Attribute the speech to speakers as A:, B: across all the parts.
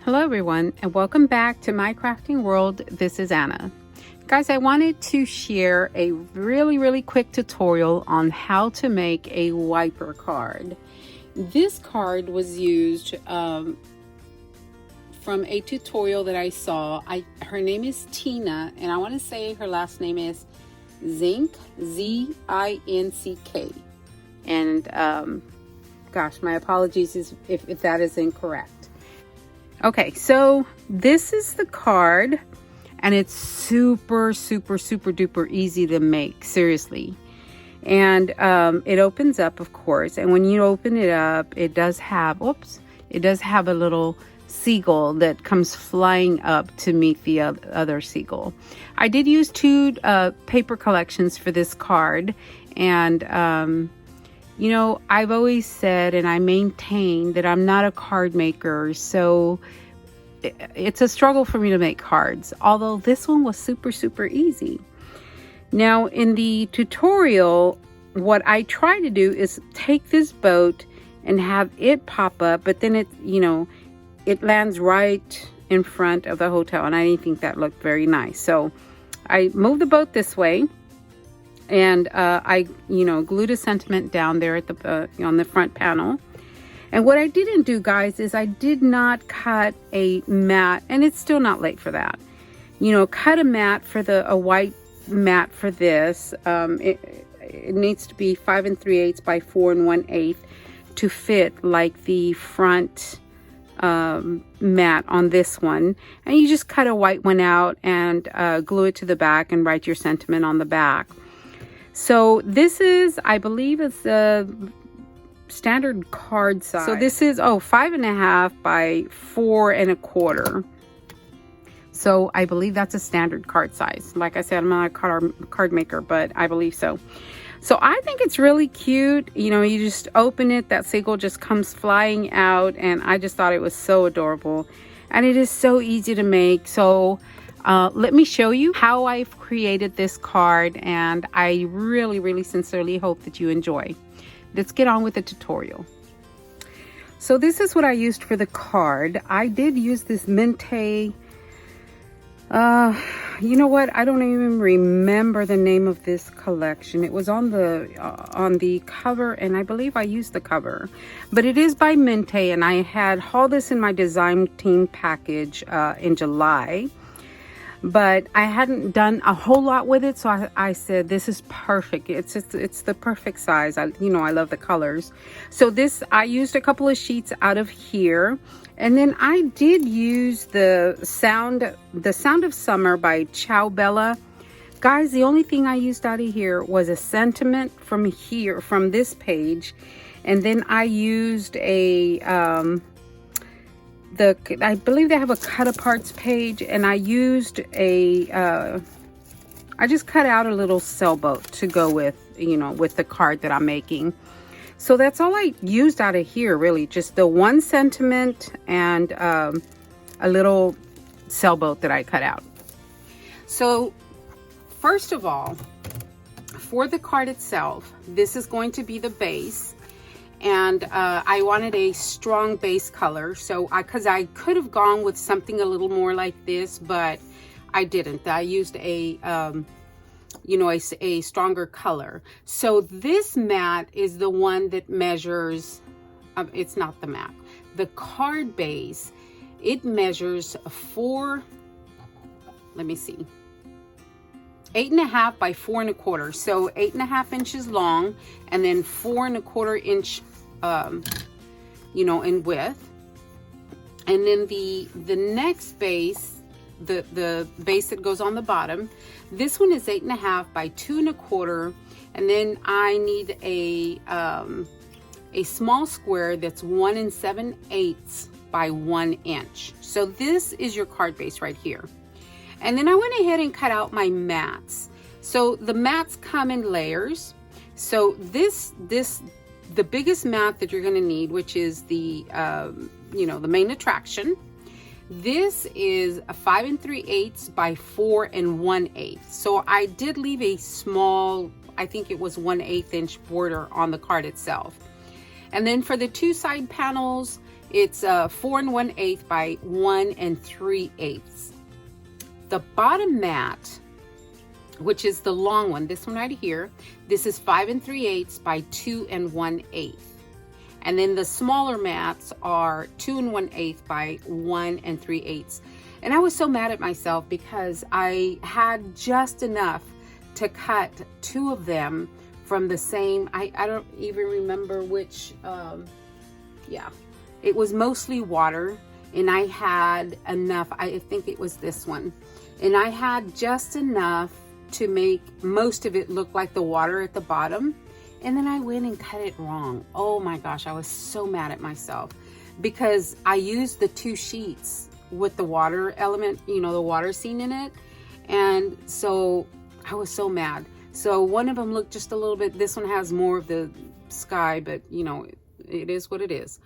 A: Hello everyone, and welcome back to my crafting world. This is Anna. Guys, I wanted to share a really quick tutorial on how to make a wiper card. This card was used from a tutorial that I saw. Her name is Tina, and I want to say her last name is Zinck, Z-I-N-C-K. And gosh, my apologies if that is incorrect. Okay, so this is the card, and it's super duper easy to make, seriously. And it opens up, of course, and when you open it up, it does have a little seagull that comes flying up to meet the other seagull. I did use two paper collections for this card, and you know, I've always said, and I maintain, that I'm not a card maker, so it's a struggle for me to make cards, although this one was super easy. Now, in the tutorial, what I try to do is take this boat and have it pop up, but then it lands right in front of the hotel, and I didn't think that looked very nice. So I moved the boat this way, and I glued a sentiment down there at the on the front panel. And what I didn't do, guys, is I did not cut a mat, and it's still not late for that. Cut a mat for a white mat for this. It needs to be 5 3/8 by 4 1/8 to fit like the front mat on this one. And you just cut a white one out and glue it to the back and write your sentiment on the back. So this is, I believe it's the standard card size. So this is 5.5 by 4 1/4. So I believe that's a standard card size. Like I said, I'm not a card maker, but I believe so. So I think it's really cute. You just open it, that seagull just comes flying out, and I just thought it was so adorable. And it is so easy to make. So let me show you how I've created this card, and I really sincerely hope that you enjoy. Let's get on with the tutorial. So this is what I used for the card. I did use this Mente. You know what? I don't even remember the name of this collection. It was on the cover, and I believe I used the cover. But it is by Mente, and I had hauled this in my design team package in July. But I hadn't done a whole lot with it, so I said this is perfect. It's the perfect size. I love the colors. So this, I used a couple of sheets out of here, and then I did use the Sound of Summer by Ciao Bella. Guys, the only thing I used out of here was a sentiment from here, from this page, and then I used I believe they have a cut aparts page, and I used I just cut out a little sailboat to go with, with the card that I'm making. So that's all I used out of here, really, just the one sentiment and a little sailboat that I cut out. So first of all, for the card itself, this is going to be the base. And I wanted a strong base color, so because I could have gone with something a little more like this, but I didn't. I used a stronger color. So this mat is the one that measures. It's not the mat. The card base. It measures 8.5 by 4 1/4. So 8.5 inches long, and then 4 1/4 inch, in width. And then the next base, the base that goes on the bottom, this one is 8.5 by 2 1/4. And then I need a small square that's 1 7/8 by 1 inch. So this is your card base right here. And then I went ahead and cut out my mats. So the mats come in layers. So the biggest mat that you're going to need, which is the main attraction. This is a 5 3/8 by 4 1/8. So I did leave a small, I think it was 1/8 inch border on the card itself. And then for the two side panels, It's 4 1/8 by 1 3/8. The bottom mat, which is the long one, this one right here, this is 5 3/8 by 2 1/8. And then the smaller mats are 2 1/8 by 1 3/8. And I was so mad at myself because I had just enough to cut 2 of them from the same, I don't even remember which, yeah, it was mostly water, and I had enough, I think it was this one, and I had just enough to make most of it look like the water at the bottom, and then I went and cut it wrong. Oh my gosh, I was so mad at myself because I used the 2 sheets with the water element, you know, the water scene in it, and so I was so mad. So one of them looked just a little bit, this one has more of the sky, but you know, it is what it is.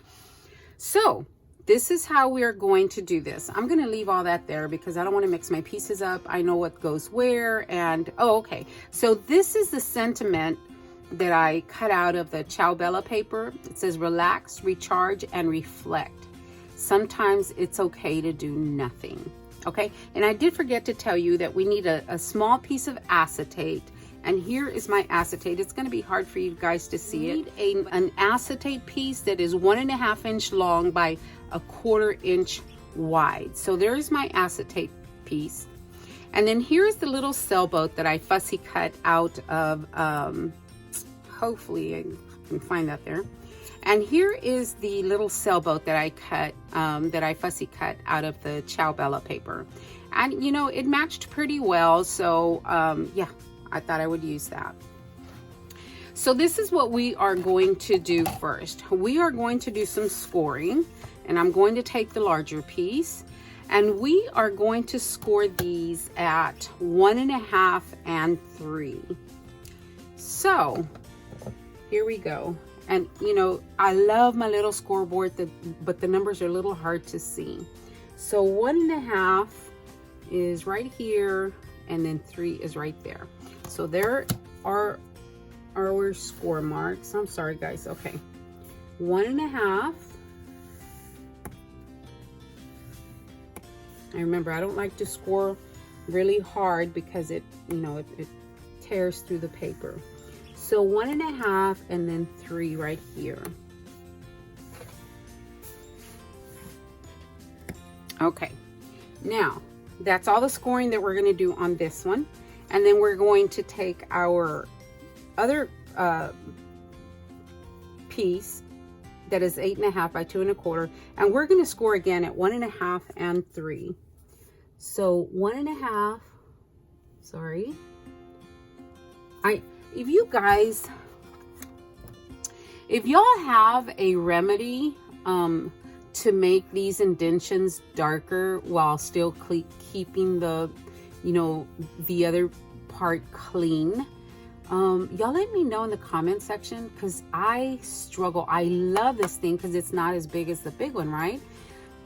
A: So this is how we are going to do this. I'm going to leave all that there because I don't want to mix my pieces up. I know what goes where, and oh, okay. So this is the sentiment that I cut out of the Ciao Bella paper. It says relax, recharge, and reflect. Sometimes it's okay to do nothing. Okay, and I did forget to tell you that we need a small piece of acetate, and here is my acetate. It's going to be hard for you guys to see it. An acetate piece that is 1.5 inch long by 1/4 inch wide. So there's my acetate piece, and then here's the little sailboat that I fussy cut out of, hopefully I can find that there. And here is the little sailboat that I cut, that I fussy cut out of the Ciao Bella paper. And you know, it matched pretty well, so yeah, I thought I would use that. So this is what we are going to do first. We are going to do some scoring, and I'm going to take the larger piece, and we are going to score these at 1.5 and 3. So here we go. And you know, I love my little scoreboard, but the numbers are a little hard to see. So 1.5 is right here, and then 3 is right there. So there are our score marks. I'm sorry guys, okay. 1.5. I remember I don't like to score really hard because it, you know, it tears through the paper. So 1.5 and then 3 right here. Okay, now that's all the scoring that we're going to do on this one, and then we're going to take our other piece that is 8.5 by 2 1/4, and we're going to score again at 1.5 and 3. So 1.5. Sorry, if y'all have a remedy to make these indentions darker while still keeping the, you know, the other part clean, y'all let me know in the comment section, because I struggle. I love this thing because it's not as big as the big one, right?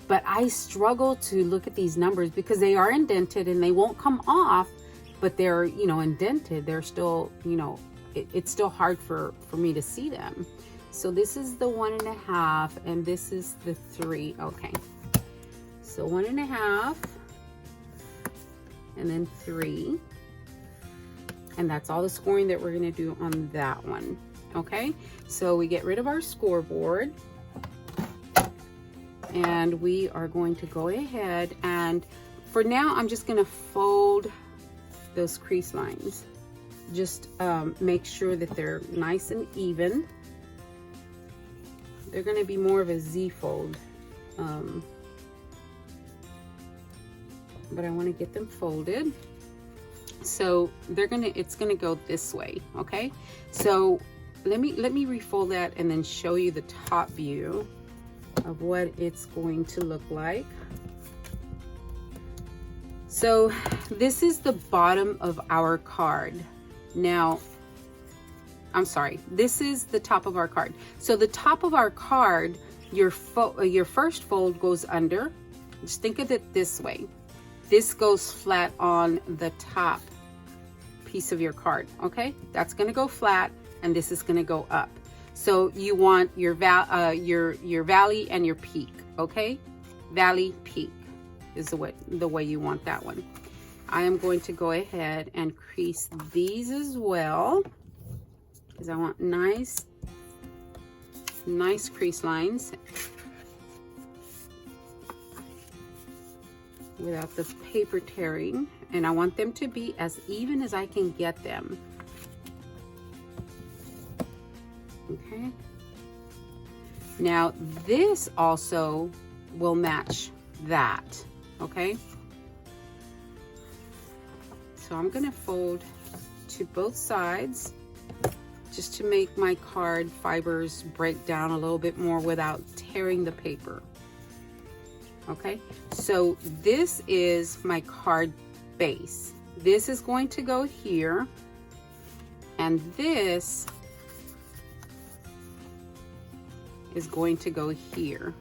A: But I struggle to look at these numbers because they are indented and they won't come off, but they're, you know, indented. They're still, you know, it's still hard for me to see them. So this is the 1.5 and this is the 3. Okay, so 1.5 and then 3, and that's all the scoring that we're going to do on that one. Okay, so we get rid of our scoreboard, and we are going to go ahead, and for now I'm just going to fold those crease lines. Just make sure that they're nice and even. They're going to be more of a Z fold, but I want to get them folded. So it's gonna go this way. Okay, so let me refold that and then show you the top view of what it's going to look like. So this is the bottom of our card. Now, I'm sorry, this is the top of our card. So the top of our card, your first fold goes under. Just think of it this way. This goes flat on the top piece of your card, okay? That's gonna go flat, and this is gonna go up. So you want your valley and your peak, okay? Valley, peak is the way you want that one. I am going to go ahead and crease these as well, because I want nice crease lines without the paper tearing, and I want them to be as even as I can get them. Okay. Now this also will match that, okay? So I'm gonna fold to both sides just to make my card fibers break down a little bit more without tearing the paper. Okay, so this is my card base. This is going to go here, and this is going to go here.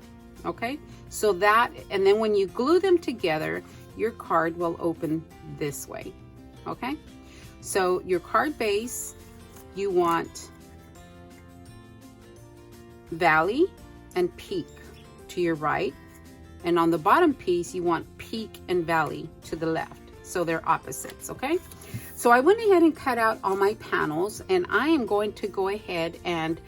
A: Okay, so that, and then when you glue them together, your card will open this way. Okay, so your card base, you want valley and peak to your right, and on the bottom piece you want peak and valley to the left, so they're opposites. Okay, so I went ahead and cut out all my panels, and I am going to go ahead and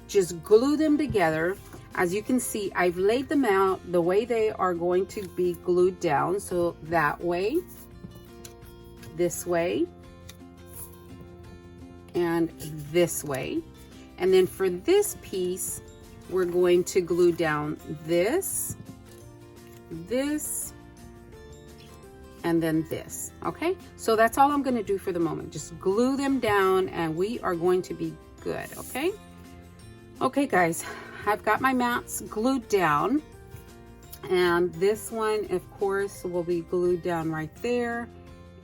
A: just glue them together. As you can see, I've laid them out the way they are going to be glued down, so that way, this way, and this way. And then for this piece, we're going to glue down this, and then this. Okay, so that's all I'm going to do for the moment. Just glue them down and we are going to be good. Okay guys, I've got my mats glued down, and this one of course will be glued down right there,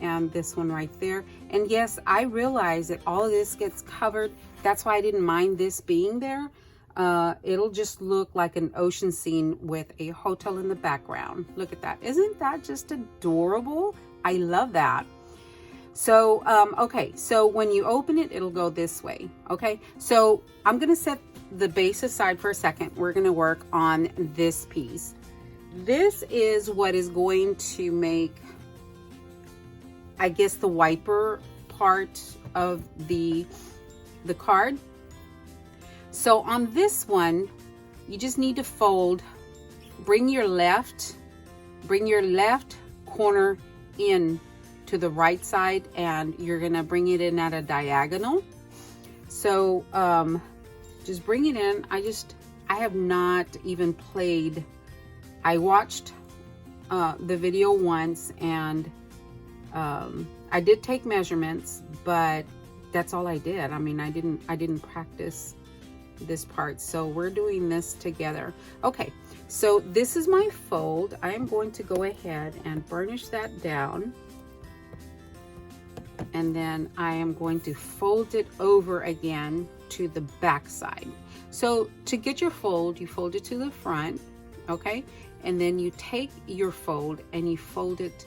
A: and this one right there. And yes, I realize that all of this gets covered. That's why I didn't mind this being there. It'll just look like an ocean scene with a hotel in the background. Look at that. Isn't that just adorable? I love that. So, okay, so when you open it, it'll go this way. Okay, so I'm gonna set the base aside for a second. We're gonna work on this piece. This is what is going to make, I guess, the wiper part of the card. So on this one, you just need to fold, bring your left corner in to the right side, and you're gonna bring it in at a diagonal. So just bring it in. I have not even played. I watched the video once, and I did take measurements, but that's all I did. I mean, I didn't practice this part, so we're doing this together. Okay, so this is my fold. I am going to go ahead and burnish that down, and then I am going to fold it over again to the back side. So to get your fold, you fold it to the front, okay, and then you take your fold and you fold it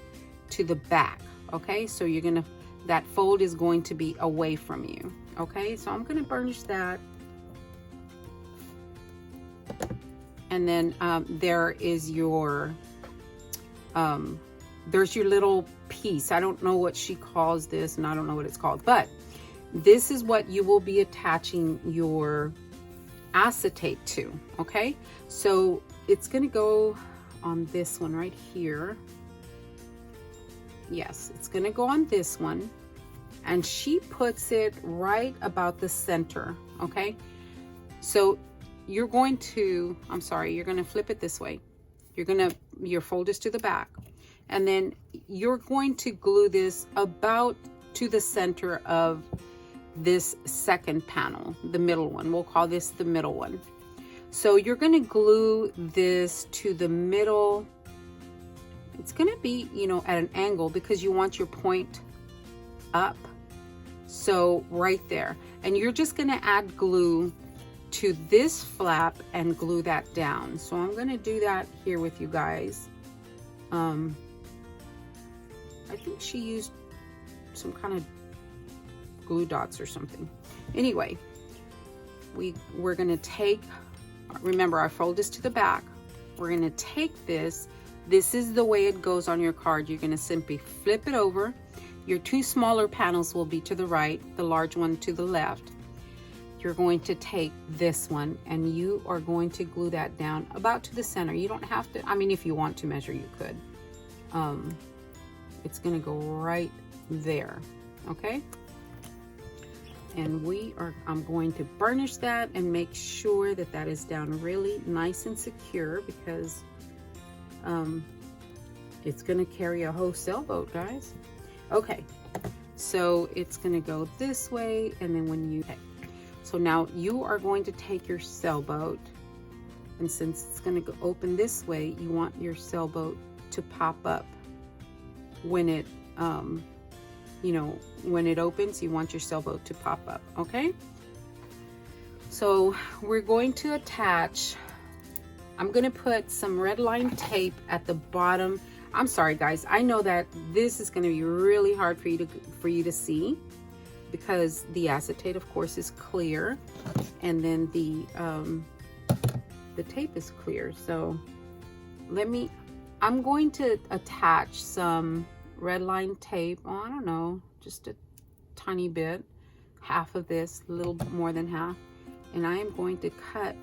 A: to the back. Okay, so you're gonna, that fold is going to be away from you. Okay, so I'm gonna burnish that, and then there is your there's your little piece. I don't know what she calls this, and I don't know what it's called, but this is what you will be attaching your acetate to. Okay, so it's gonna go on this one right here. Yes, it's gonna go on this one, and she puts it right about the center. Okay, so you're going to, I'm sorry, you're gonna flip it this way. Your fold is to the back, and then you're going to glue this about to the center of this second panel, the middle one. We'll call this the middle one. So you're gonna glue this to the middle. It's gonna be, you know, at an angle because you want your point up. So right there, and you're just gonna add glue to this flap and glue that down. So I'm gonna do that here with you guys. I think she used some kind of glue dots or something. Anyway, we're gonna take, remember our fold is to the back. We're gonna take this. This is the way it goes on your card. You're gonna simply flip it over. Your two smaller panels will be to the right, the large one to the left. You're going to take this one and you are going to glue that down about to the center. You don't have to, I mean, if you want to measure, you could. It's gonna go right there, okay? And I'm going to burnish that and make sure that that is down really nice and secure, because it's gonna carry a whole sailboat, guys. Okay, so it's gonna go this way, and then when you, okay. So now you are going to take your sailboat, and since it's gonna go open this way, you want your sailboat to pop up when it, you know, when it opens, you want your sailboat to pop up, okay? So we're going to attach, I'm gonna put some red line tape at the bottom. I'm sorry guys, I know that this is gonna be really hard for you to see, because the acetate of course is clear, and then the tape is clear. So I'm going to attach some red line tape. Oh, I don't know, just a tiny bit, half of this, a little bit more than half, and I am going to cut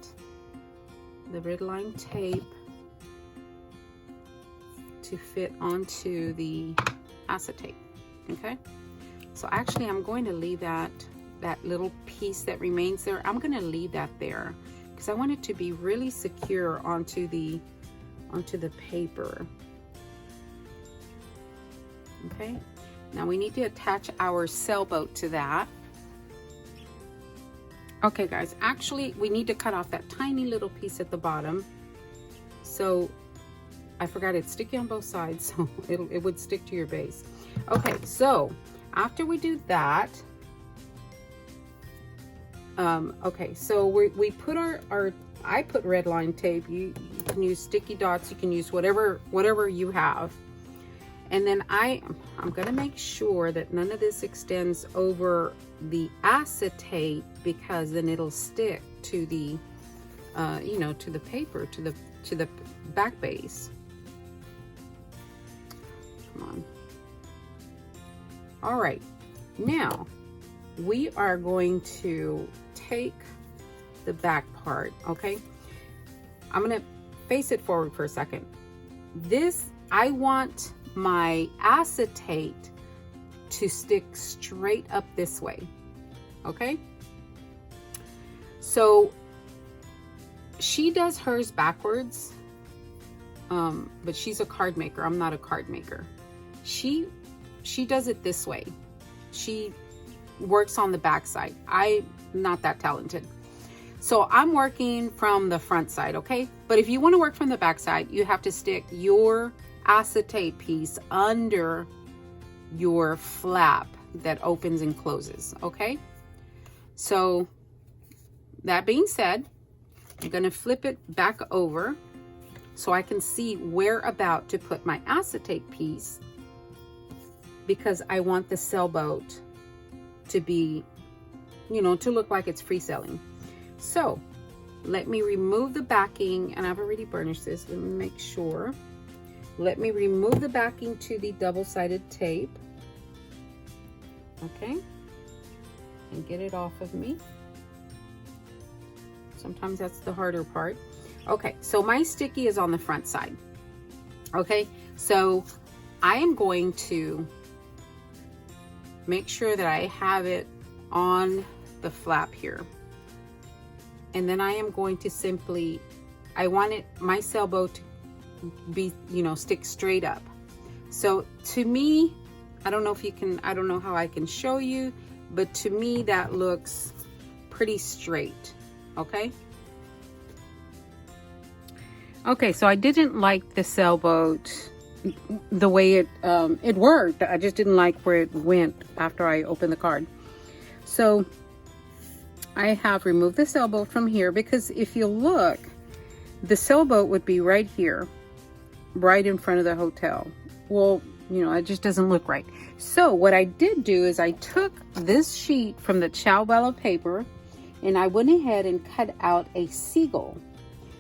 A: the red line tape to fit onto the acetate. Okay, so actually I'm going to leave that little piece that remains there, I'm going to leave that there because I want it to be really secure onto the paper. Okay, now we need to attach our sailboat to that. Okay guys, actually we need to cut off that tiny little piece at the bottom. So I forgot it's sticky on both sides, so it would stick to your base. Okay, so after we do that, okay, so we put I put red line tape. You can use sticky dots, you can use whatever you have. And then I'm gonna make sure that none of this extends over the acetate, because then it'll stick to the, you know, to the paper, to the back base. Come on. All right, now we are going to take the back part, okay? I'm gonna face it forward for a second. I want my acetate to stick straight up this way, okay? So she does hers backwards, but she's a card maker. I'm not a card maker. She does it this way. She works on the back side. I'm not that talented. So I'm working from the front side, okay? But if you want to work from the back side, you have to stick your acetate piece under your flap that opens and closes, okay? So that being said, I'm gonna flip it back over so I can see where about to put my acetate piece, because I want the sailboat to be, you know, to look like it's free-selling. So let me remove the backing, and I've already burnished this. Let me make sure. Let me remove the backing to the double-sided tape. Okay, and get it off of me. Sometimes that's the harder part. Okay, so my sticky is on the front side. Okay, so I am going to make sure that I have it on the flap here. And then I am going to simply, I want my sailboat to be, you know, stick straight up. So to me, I don't know if you can, I don't know how I can show you, but to me that looks pretty straight, okay? Okay, so I didn't like the sailboat, the way it worked. I just didn't like where it went after I opened the card. So I have removed the sailboat from here, because if you look, the sailboat would be right here, right in front of the hotel. Well, you know, it just doesn't look right. So what I did do is I took this sheet from the Ciao Bella paper and I went ahead and cut out a seagull.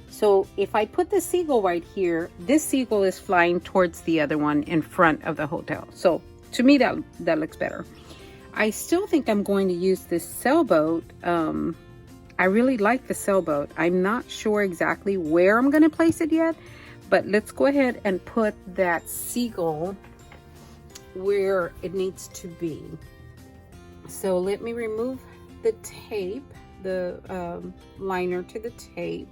A: So if I put the seagull right here, this seagull is flying towards the other one in front of the hotel. So to me, that looks better. I still think I'm going to use this sailboat. I really like the sailboat. I'm not sure exactly where I'm going to place it yet, but let's go ahead and put that seagull where it needs to be. So let me remove the tape, the liner to the tape.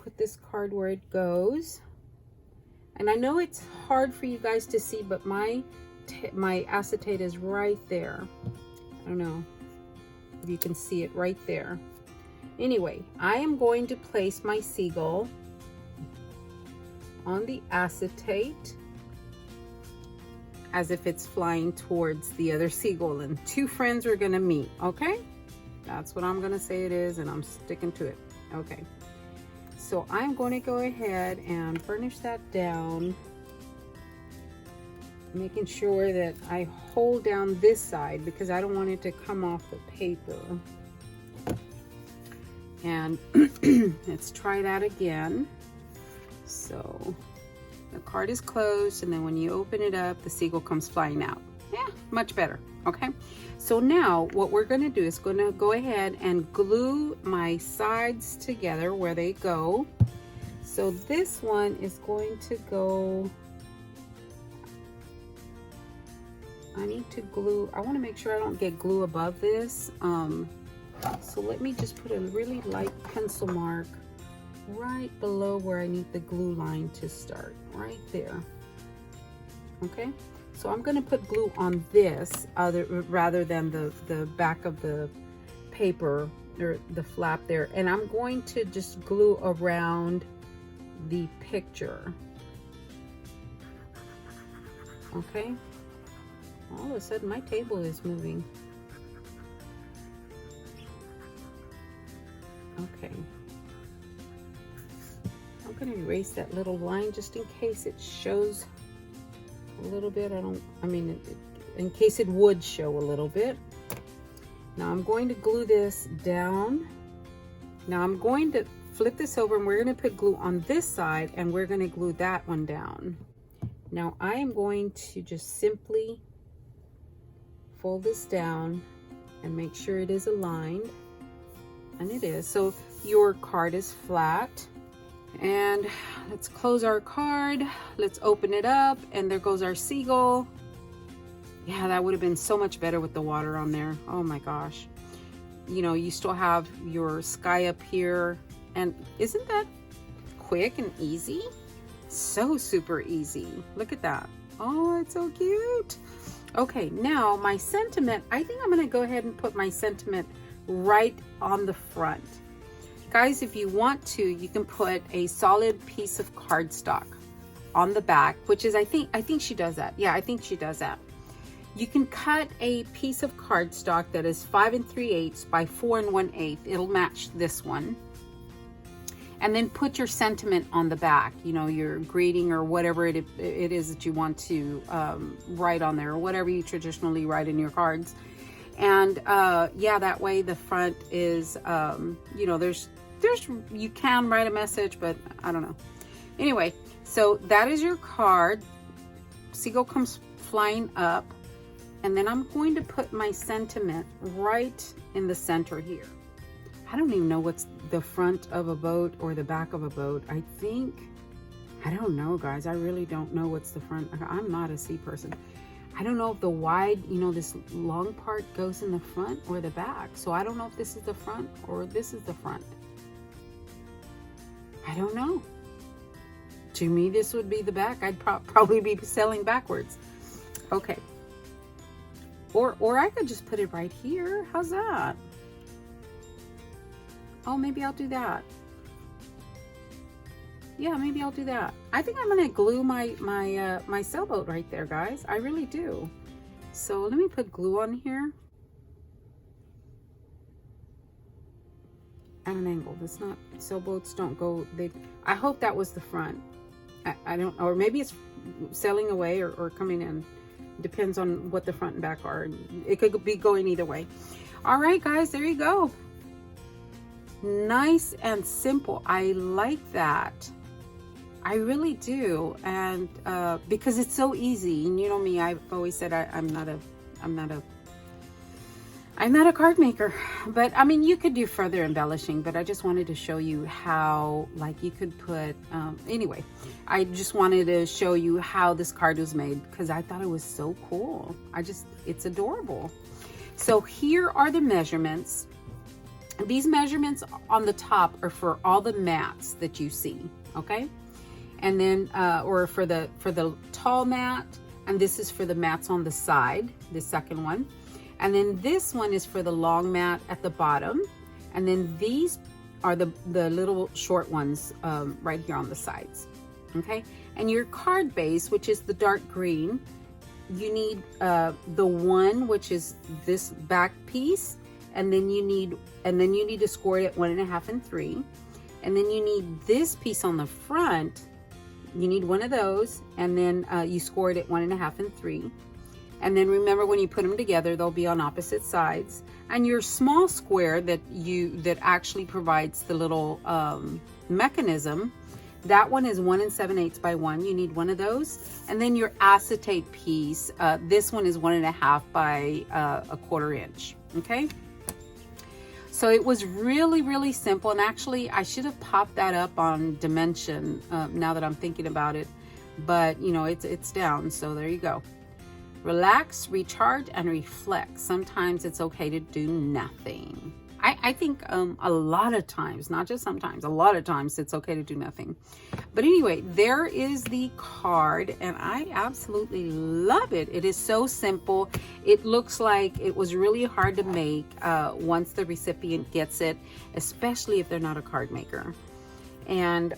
A: Put this card where it goes. And I know it's hard for you guys to see, but my acetate is right there. I don't know if you can see it right there. Anyway, I am going to place my seagull on the acetate as if it's flying towards the other seagull, and two friends are gonna meet, okay? That's what I'm gonna say it is, and I'm sticking to it. Okay, so I'm going to go ahead and burnish that down, making sure that I hold down this side because I don't want it to come off the paper. And let's try that again. So the card is closed, and then when you open it up, the seagull comes flying out. Yeah, much better. Okay, so now what we're going to do is going to go ahead and glue my sides together where they go. So this one is going to go, I need to glue, I want to make sure I don't get glue above this. So let me just put a really light pencil mark right below where I need the glue line to start, right there. Okay, so I'm going to put glue on this rather than the back of the paper or the flap there, and I'm going to just glue around the picture. Okay, all of a sudden my table is moving. Okay, I'm going to erase that little line just in case it shows a little bit. In case it would show a little bit. Now I'm going to glue this down. Now I'm going to flip this over, and we're going to put glue on this side, and we're going to glue that one down. Now I am going to just simply fold this down and make sure it is aligned. And it is. So your card is flat, and let's close our card. Let's open it up, and there goes our seagull. Yeah, that would have been so much better with the water on there. Oh my gosh. You know, you still have your sky up here, and isn't that quick and easy? So super easy. Look at that. Oh, it's so cute. Okay, now my sentiment, I think I'm going to go ahead and put my sentiment right on the front. Guys, if you want to, you can put a solid piece of cardstock on the back, which is, I think she does that. Yeah, I think she does that. You can cut a piece of cardstock that is 5 3/8 by 4 1/8. It'll match this one. And then put your sentiment on the back, you know, your greeting or whatever it is that you want to write on there, or whatever you traditionally write in your cards. And yeah, that way the front is, you know, there's you can write a message, but I don't know. Anyway, so that is your card. Seagull comes flying up, and then I'm going to put my sentiment right in the center here. I don't even know what's the front of a boat or the back of a boat. I don't know, guys. I really don't know what's the front. I'm not a sea person. I don't know if the wide, you know, this long part goes in the front or the back. So I don't know if this is the front or this is the front. I don't know. To me, this would be the back. I'd probably be selling backwards. Okay. Or I could just put it right here. How's that? Oh, maybe I'll do that. Yeah, maybe I'll do that. I think I'm gonna glue my sailboat right there, guys. I really do. So let me put glue on here at an angle. That's not, sailboats don't go, I hope that was the front. I don't, or maybe it's sailing away or coming in. Depends on what the front and back are. It could be going either way. All right, guys, there you go. Nice and simple. I like that. I really do. And because it's so easy. And you know me, I've always said I'm not a card maker, but I mean, you could do further embellishing, but I just wanted to show you how, like, you could put, anyway, I just wanted to show you how this card was made because I thought it was so cool. It's adorable. So here are the measurements. These measurements on the top are for all the mats that you see, okay? And then, or for the tall mat, and this is for the mats on the side, the second one. And then this one is for the long mat at the bottom. And then these are the little short ones right here on the sides, okay? And your card base, which is the dark green, you need the one, which is this back piece, and then you need to score it at 1.5 and 3. And then you need this piece on the front. You need one of those, and then you score it at 1.5 and 3. And then remember, when you put them together, they'll be on opposite sides. And your small square that actually provides the little mechanism, that one is 1 7/8 by 1. You need one of those. And then your acetate piece, this one is 1.5 by 1/4 inch. Okay. So it was really, really simple. And actually, I should have popped that up on dimension now that I'm thinking about it. But you know, it's down. So there you go. Relax, recharge, and reflect. Sometimes it's okay to do nothing. I think a lot of times, not just sometimes, a lot of times it's okay to do nothing. But anyway, there is the card, and I absolutely love it. It is so simple. It looks like it was really hard to make once the recipient gets it, especially if they're not a card maker. And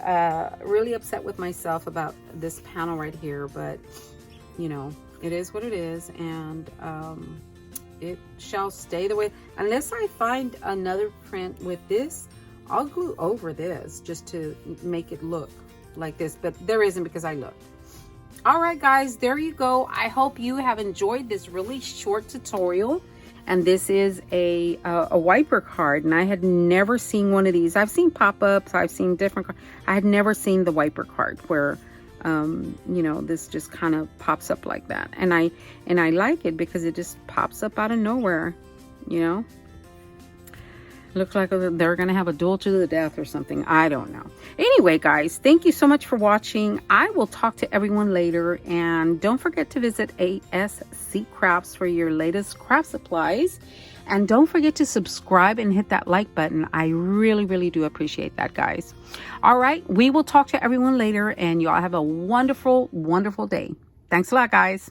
A: really upset with myself about this panel right here, but you know, it is what it is, and it shall stay the way. Unless I find another print with this, I'll glue over this just to make it look like this, but there isn't because I looked. All right, guys, there you go. I hope you have enjoyed this really short tutorial. And this is a wiper card, and I had never seen one of these. I've seen pop-ups, I've seen different cards. I had never seen the wiper card where you know, this just kind of pops up like that, and I like it because it just pops up out of nowhere. You know, looks like they're gonna have a duel to the death or something. I don't know. Anyway, guys, thank you so much for watching. I will talk to everyone later, and don't forget to visit ASC Crafts for your latest craft supplies. And don't forget to subscribe and hit that like button. I really, really do appreciate that, guys. All right, we will talk to everyone later, and y'all have a wonderful, wonderful day. Thanks a lot, guys.